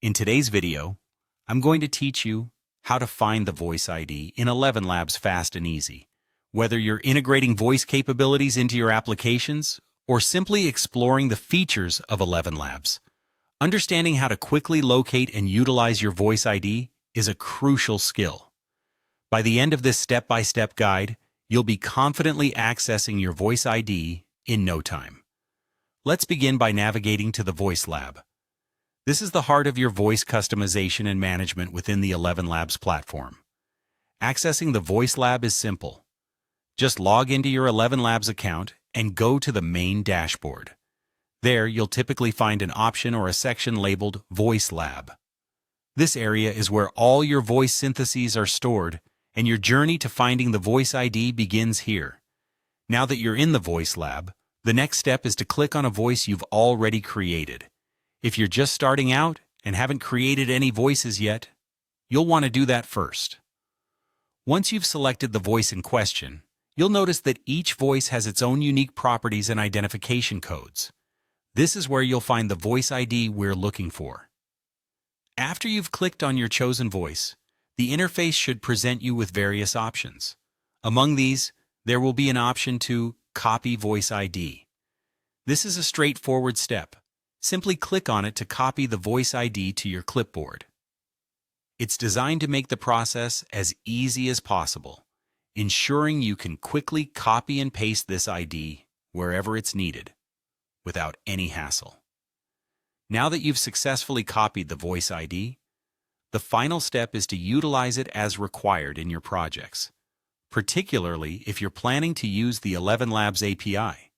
In today's video, I'm going to teach you how to find the voice ID in ElevenLabs fast and easy. Whether you're integrating voice capabilities into your applications or simply exploring the features of ElevenLabs, understanding how to quickly locate and utilize your voice ID is a crucial skill. By the end of this step-by-step guide, you'll be confidently accessing your voice ID in no time. Let's begin by navigating to the Voice Lab. This is the heart of your voice customization and management within the ElevenLabs platform. Accessing the Voice Lab is simple. Just log into your ElevenLabs account and go to the main dashboard. There, you'll typically find an option or a section labeled Voice Lab. This area is where all your voice syntheses are stored, and your journey to finding the voice ID begins here. Now that you're in the Voice Lab, the next step is to click on a voice you've already created. If you're just starting out and haven't created any voices yet, you'll want to do that first. Once you've selected the voice in question, you'll notice that each voice has its own unique properties and identification codes. This is where you'll find the voice ID we're looking for. After you've clicked on your chosen voice, the interface should present you with various options. Among these, there will be an option to copy voice ID. This is a straightforward step. Simply click on it to copy the voice ID to your clipboard. It's designed to make the process as easy as possible, ensuring you can quickly copy and paste this ID wherever it's needed, without any hassle. Now that you've successfully copied the voice ID, the final step is to utilize it as required in your projects, particularly if you're planning to use the ElevenLabs API.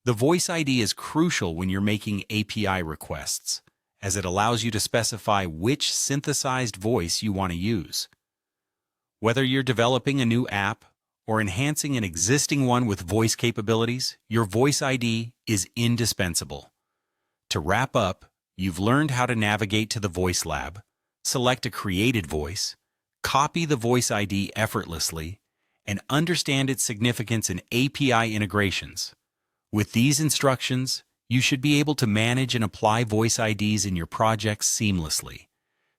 The voice ID is crucial when you're making API requests, as it allows you to specify which synthesized voice you want to use. Whether you're developing a new app or enhancing an existing one with voice capabilities, your voice ID is indispensable. To wrap up, you've learned how to navigate to the Voice Lab, select a created voice, copy the voice ID effortlessly, and understand its significance in API integrations. With these instructions, you should be able to manage and apply voice IDs in your projects seamlessly.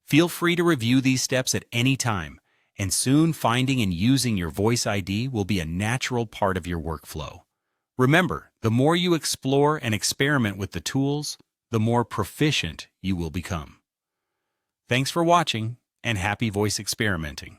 Feel free to review these steps at any time, and soon finding and using your voice ID will be a natural part of your workflow. Remember, the more you explore and experiment with the tools, the more proficient you will become. Thanks for watching, and happy voice experimenting.